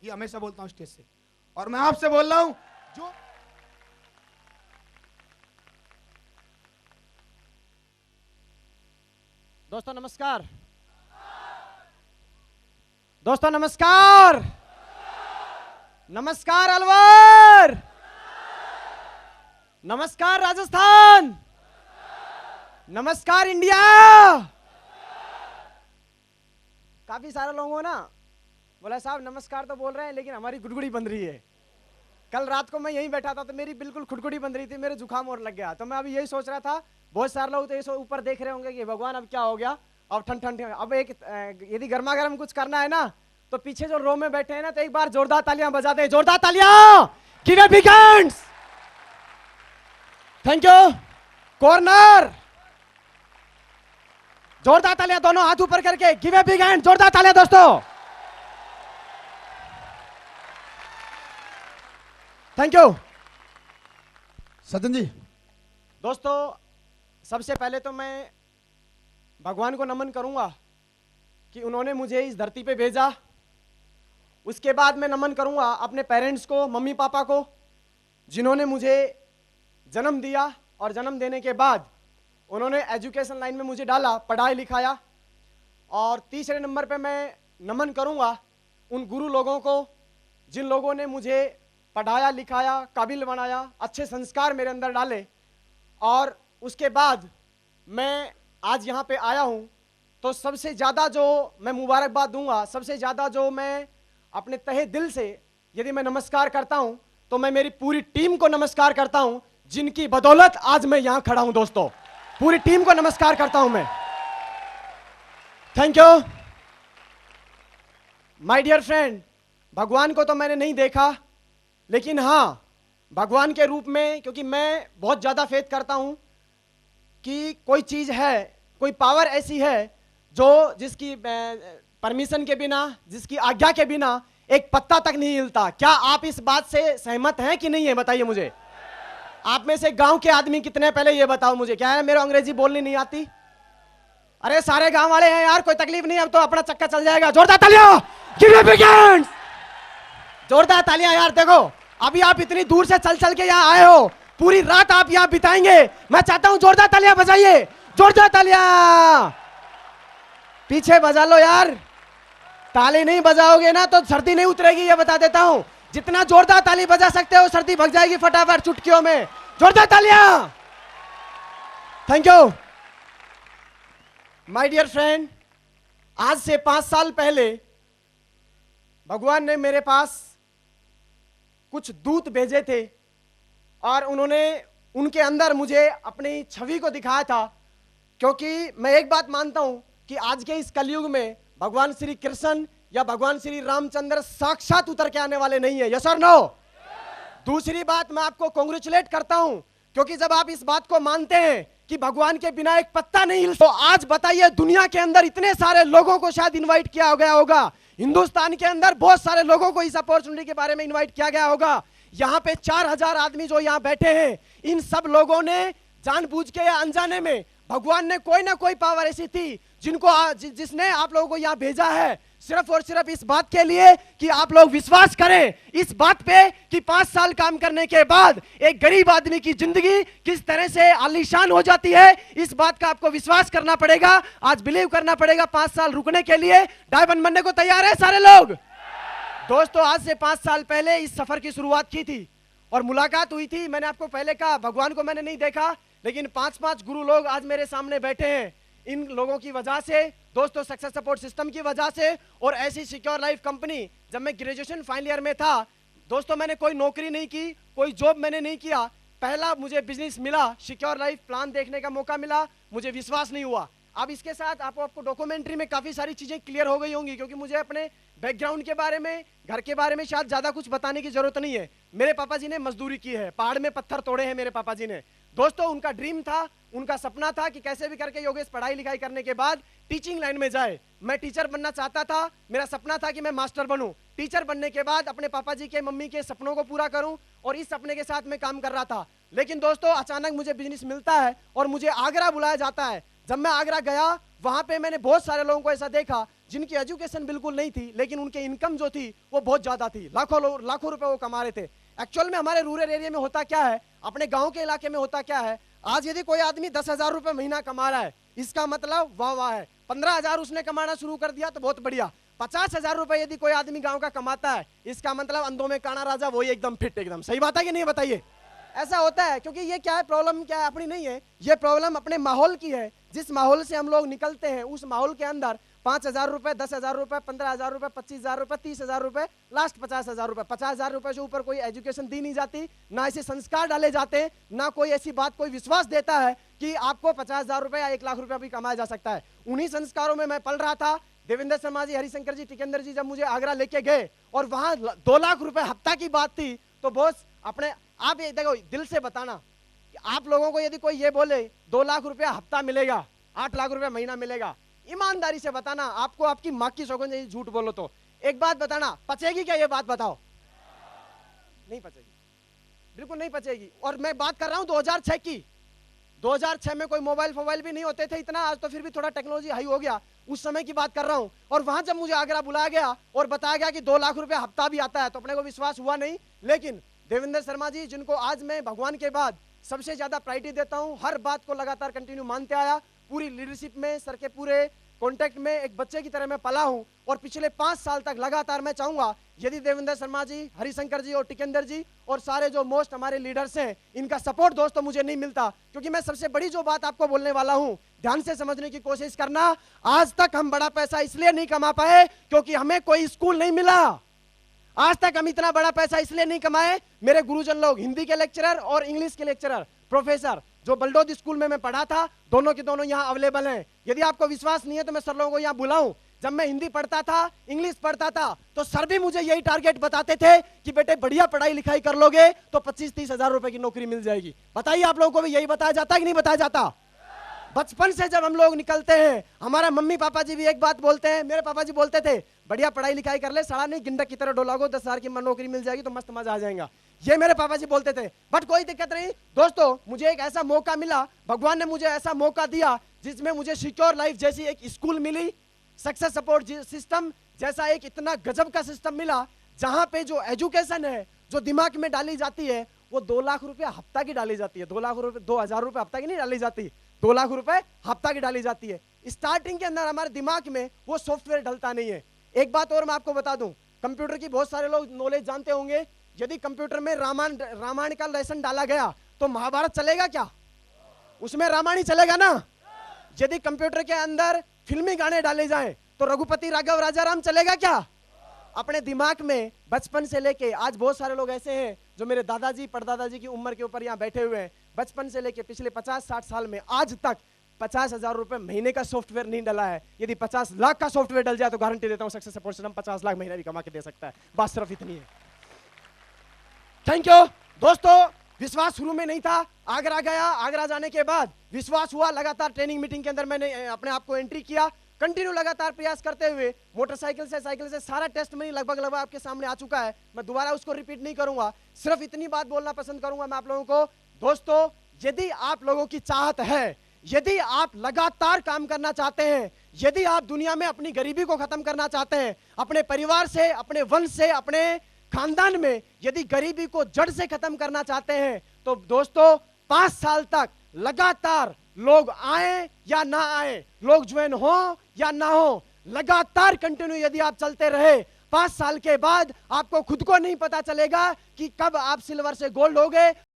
ये हमेशा बोलता हूं स्टेज से, और मैं आपसे बोल रहा हूं जो दोस्तों नमस्कार। दोस्तों नमस्कार। नमस्कार अलवर। नमस्कार राजस्थान। नमस्कार इंडिया। काफी सारे लोगों ना बोला साहब नमस्कार तो बोल रहे हैं लेकिन हमारी गुड़गुड़ी बंद रही है। कल रात को मैं यहीं बैठा था तो मेरी बिल्कुल खुड़खुड़ी बंद रही थी, मेरे जुकाम और लग गया। तो मैं अभी यही सोच रहा था, बहुत सारे लोग तो ये ऊपर देख रहे होंगे कि भगवान अब क्या हो गया, अब ठंड ठंड। अब एक यदि गर्मा गर्म कुछ करना है ना तो पीछे जो रो में बैठे हैं ना तो एक बार जोरदार तालियां बजा दें। जोरदार तालियां। Give a big hands. Thank you. Corner. जोरदार तालियां, दोनों हाथ ऊपर करके। Give a big hand. जोरदार तालियां दोस्तों। थैंक यू सदन जी। दोस्तों, सबसे पहले तो मैं भगवान को नमन करूंगा कि उन्होंने मुझे इस धरती पे भेजा। उसके बाद मैं नमन करूंगा अपने पेरेंट्स को, मम्मी पापा को, जिन्होंने मुझे जन्म दिया और जन्म देने के बाद उन्होंने एजुकेशन लाइन में मुझे डाला, पढ़ाई लिखाया। और तीसरे नंबर पे मैं नमन करूंगा उन गुरु लोगों को जिन लोगों ने मुझे पढ़ाया लिखाया, काबिल बनाया, अच्छे संस्कार मेरे अंदर डाले। और उसके बाद मैं आज यहाँ पे आया हूँ तो सबसे ज़्यादा जो मैं मुबारकबाद दूंगा, सबसे ज़्यादा जो मैं अपने तहे दिल से यदि मैं नमस्कार करता हूँ तो मैं मेरी पूरी टीम को नमस्कार करता हूँ, जिनकी बदौलत आज मैं यहाँ खड़ा हूँ। दोस्तों, पूरी टीम को नमस्कार करता हूँ मैं। Thank you my dear friend. भगवान को तो मैंने नहीं देखा, लेकिन हाँ भगवान के रूप में, क्योंकि मैं बहुत ज़्यादा फेथ करता हूँ कि कोई चीज़ है, कोई पावर ऐसी है जो जिसकी परमिशन के बिना, जिसकी आज्ञा के बिना एक पत्ता तक नहीं हिलता। क्या आप इस बात से सहमत हैं कि नहीं है? बताइए मुझे। आप में से गांव के आदमी कितने, पहले ये बताओ मुझे। क्या है, मेरे अंग्रेजी बोलनी नहीं आती? अरे सारे गांव वाले हैं यार, कोई तकलीफ नहीं, अब तो अपना चक्का चल जाएगा। जोरदार तालियां। Give a big hands. जोरदार तालियां यार। देखो अभी आप इतनी दूर से चल चल के यहाँ आए हो, पूरी रात आप यहाँ बिताएंगे। मैं चाहता हूं जोरदार तालियां बजाइए। जोरदार तालियां। पीछे बजा लो यार, ताली नहीं बजाओगे ना तो सर्दी नहीं उतरेगी, ये बता देता हूं। जितना जोरदार ताली बजा सकते हो सर्दी भग जाएगी फटाफट चुटकियों में। जोरदार तालियां। Thank you my dear friend. आज से 5 साल पहले भगवान ने मेरे पास कुछ दूत भेजे थे और उन्होंने उनके अंदर मुझे अपनी छवि को दिखाया था। क्योंकि मैं एक बात मानता हूं कि आज के इस कलयुग में भगवान श्री कृष्ण या भगवान श्री रामचंद्र साक्षात उतर के आने वाले नहीं है। यस और नो? दूसरी बात, मैं आपको कांग्रेचुलेट करता हूं, क्योंकि जब आप इस बात को मानते हैं कि भगवान के बिना एक पत्ता नहीं हिलता, तो आज बताइए दुनिया के अंदर इतने सारे लोगों को शायद इनवाइट किया गया होगा, हिंदुस्तान के अंदर बहुत सारे लोगों को इस अपॉर्चुनिटी के बारे में इनवाइट किया गया होगा। यहाँ पे 4000 आदमी जो यहाँ बैठे हैं, इन सब लोगों ने जानबूझ के या अनजाने में, भगवान ने कोई ना कोई पावर ऐसी थी जिसने आप लोगों को यहाँ भेजा है, सिर्फ और सिर्फ इस बात के लिए कि आप लोग विश्वास करें इस बात पे कि 5 साल काम करने के बाद एक गरीब आदमी की जिंदगी किस तरह से आलीशान हो जाती है। इस बात का आपको विश्वास करना पड़ेगा, आज बिलीव करना पड़ेगा। 5 साल रुकने के लिए डायमंड बनने को तैयार है सारे लोग? दोस्तों, आज से 5 साल पहले इस सफर की शुरुआत की थी और मुलाकात हुई थी। मैंने आपको पहले कहा भगवान को मैंने नहीं देखा, लेकिन 5-5 गुरु लोग आज मेरे सामने बैठे हैं। इन लोगों की वजह से दोस्तों, सक्सेस सपोर्ट सिस्टम की वजह से, और ऐसी सिक्योर लाइफ कंपनी, जब मैं ग्रेजुएशन फाइनल ईयर में था दोस्तों, मैंने कोई नौकरी नहीं की, कोई जॉब मैंने नहीं किया। पहला मुझे बिजनेस मिला, सिक्योर लाइफ प्लान देखने का मौका मिला, मुझे विश्वास नहीं हुआ। अब इसके साथ आपको डॉक्यूमेंट्री में काफी सारी चीजें क्लियर हो गई होंगी, क्योंकि मुझे अपने बैकग्राउंड के बारे में, घर के बारे में शायद ज्यादा कुछ बताने की जरूरत नहीं है। मेरे पापा जी ने मजदूरी की है, पहाड़ में पत्थर तोड़े हैं मेरे पापा जी ने। दोस्तों, उनका ड्रीम था, उनका सपना था कि कैसे भी करके योगेश पढ़ाई लिखाई करने के बाद टीचिंग लाइन में जाए। मैं टीचर बनना चाहता था, मेरा सपना था कि मैं मास्टर बनूं। टीचर बनने के बाद अपने पापा जी के, मम्मी के सपनों को पूरा करूं, और इस सपने के साथ मैं काम कर रहा था। लेकिन दोस्तों, अचानक मुझे बिजनेस मिलता है और मुझे आगरा बुलाया जाता है। जब मैं आगरा गया, वहां पे मैंने बहुत सारे लोगों को ऐसा देखा जिनकी एजुकेशन बिल्कुल नहीं थी, लेकिन उनके इनकम जो थी वो बहुत ज्यादा थी, लाखों रुपए वो कमा रहे थे। एक्चुअल में हमारे रूरल एरिया में होता क्या है, अपने गांव के इलाके में होता क्या है, आज यदि कोई आदमी 10,000 रुपए महीना कमा रहा है, इसका मतलब वाह वाह है। 15,000 उसने कमाना शुरू कर दिया तो बहुत बढ़िया। 50,000 रुपए यदि कोई आदमी गांव का कमाता है, इसका मतलब अंधों में काना राजा, वही एकदम फिट, एकदम सही बात है कि नहीं, बताइए। ऐसा होता है क्योंकि ये क्या है, प्रॉब्लम क्या है, अपनी नहीं है, ये प्रॉब्लम अपने माहौल की है। जिस माहौल से हम लोग निकलते हैं, उस माहौल के अंदर 5,000 रुपए, 10,000 रुपए, 15,000 रुपए, 25,000 रुपए, 30,000 रुपए, लास्ट 50,000 रुपए। 50,000 रुपए से ऊपर कोई एजुकेशन दी नहीं जाती, ना ऐसे संस्कार डाले जाते, ना कोई ऐसी बात कोई विश्वास देता है कि आपको 50,000 रुपए या 1,00,000 रुपया भी कमाया जा सकता है। उन्हीं संस्कारों में मैं पल रहा था। देवेंद्र शर्मा जी, हरिशंकर जी, टिकेंद्र जी जब मुझे आगरा लेके गए और वहां 2 लाख रुपए हफ्ता की बात थी, तो बॉस अपने आप ये देखो, दिल से बताना कि आप लोगों को यदि कोई ये बोले 2 लाख रुपया हफ्ता मिलेगा, 8 लाख रुपया महीना मिलेगा, ईमानदारी से बताना, आपको आपकी माँ की सौगंध यदि झूठ बोलो तो एक बात बताना, पचेगी क्या ये बात बताओ? नहीं पचेगी, बिल्कुल नहीं पचेगी। और मैं बात कर रहा हूं 2006 की। 2006 में कोई मोबाइल फोबाइल भी नहीं होते थे इतना, आज तो फिर भी थोड़ा टेक्नोलॉजी हाई हो गया, उस समय की बात कर रहा हूं। और वहां जब मुझे आगरा बुलाया गया और बताया गया कि 2 लाख रुपया हफ्ता भी आता है, तो अपने को विश्वास हुआ नहीं। लेकिन देवेंद्र शर्मा जी, जिनको आज मैं भगवान के बाद सबसे ज्यादा प्रायोरिटी देता हूं, हर बात को लगातार कंटिन्यू मानते आया, पूरी लीडरशिप में, सर के पूरे कॉन्टेक्ट में एक बच्चे की तरह मैं पला हूं। और पिछले 5 साल तक लगातार मैं चाहूंगा, यदि देवेंद्र शर्मा जी, हरिशंकर जी और टिकेंद्र जी और सारे जो मोस्ट हमारे लीडर्स हैं, इनका सपोर्ट दोस्तों मुझे नहीं मिलता। क्योंकि मैं सबसे बड़ी जो बात आपको बोलने वाला हूं, ध्यान से समझने की कोशिश करना। आज तक हम बड़ा पैसा इसलिए नहीं कमा पाए क्योंकि हमें कोई स्कूल नहीं मिला। आज तक हम इतना बड़ा पैसा इसलिए नहीं कमाए, मेरे गुरुजन लोग, हिंदी के लेक्चरर और इंग्लिश के लेक्चरर, प्रोफेसर, जो बलडोद स्कूल में मैं पढ़ा था, दोनों के दोनों यहाँ अवेलेबल हैं। यदि आपको विश्वास नहीं है तो मैं सर लोगों को यहाँ बुलाऊं। जब मैं हिंदी पढ़ता था, इंग्लिश पढ़ता था, तो सर भी मुझे यही टारगेट बताते थे कि बेटे बढ़िया पढ़ाई लिखाई कर लोगे तो 25-30 हजार रुपए की नौकरी मिल जाएगी। बताइए आप लोगों को भी यही बताया जाता है कि नहीं बताया जाता? बचपन से जब हम लोग निकलते हैं, हमारा मम्मी पापा जी भी एक बात बोलते हैं, मेरे पापा जी बोलते थे, बढ़िया पढ़ाई लिखाई कर ले, साला नहीं गिंडक की तरह डोलागो, 10,000 की नौकरी मिल जाएगी तो मस्त मजा आ जाएगा। ये मेरे पापा जी बोलते थे। बट कोई दिक्कत नहीं दोस्तों, मुझे एक ऐसा मौका मिला, भगवान ने मुझे ऐसा मौका दिया जिसमें मुझे सिक्योर लाइफ जैसी एक स्कूल मिली, सक्सेस सपोर्ट सिस्टम जैसा एक इतना गजब का सिस्टम मिला, जहां पे जो एजुकेशन है, जो दिमाग में डाली जाती है, वो 2 लाख रुपया हफ्ता की डाली जाती है। 2 लाख रुपए, 2,000 रुपए हफ्ता की नहीं डाली जाती, 2 लाख रुपए हफ्ता की डाली जाती है। स्टार्टिंग के अंदर हमारे दिमाग में वो सॉफ्टवेयर डलता नहीं है। एक बात और मैं आपको बता दूं, कंप्यूटर की बहुत सारे लोग नॉलेज जानते होंगे। यदि कंप्यूटर में रामायण का लेसन डाला गया तो महाभारत चलेगा क्या? उसमें रामायण ही चलेगा ना। यदि कंप्यूटर के अंदर फिल्मी गाने डाले जाएं तो रघुपति राघव राजा राम चलेगा क्या? अपने दिमाग में बचपन से लेके आज बहुत सारे लोग ऐसे हैं जो मेरे दादाजी परदादाजी की उम्र के ऊपर यहाँ बैठे हुए हैं, बचपन से लेके पिछले 50-60 साल में आज तक 50,000 रुपए महीने का सॉफ्टवेयर नहीं डला है। यदि 50 लाख का सॉफ्टवेयर डल जाए तो गारंटी देता हूं सक्सेस सपोर्ट सिस्टम 50 लाख महीना भी कमा के दे सकता है। बात सिर्फ इतनी है। थैंक यू दोस्तों। विश्वास शुरू में नहीं था, आगरा गया, आगरा जाने के बाद विश्वास हुआ। लगातार ट्रेनिंग मीटिंग के अंदर मैंने अपने आप को एंट्री किया, कंटिन्यू लगातार प्रयास करते हुए मोटरसाइकिल से साइकिल से सारा टेस्ट में लगभग आपके सामने आ चुका है। मैं दोबारा उसको रिपीट नहीं करूंगा, सिर्फ इतनी बात बोलना पसंद करूंगा मैं आप लोगों को। दोस्तों, यदि आप लोगों की चाहत है, यदि आप लगातार काम करना चाहते हैं, यदि आप दुनिया में अपनी गरीबी को खत्म करना चाहते हैं, अपने परिवार से, अपने वंश से, अपने खानदान में यदि गरीबी को जड़ से खत्म करना चाहते हैं, तो दोस्तों 5 साल तक लगातार लोग आए या ना आए, लोग ज्वाइन हो या ना हो, लगातार कंटिन्यू यदि आप चलते रहे, 5 साल के बाद आपको खुद को नहीं पता चलेगा कि कब आप सिल्वर से गोल्ड हो गए।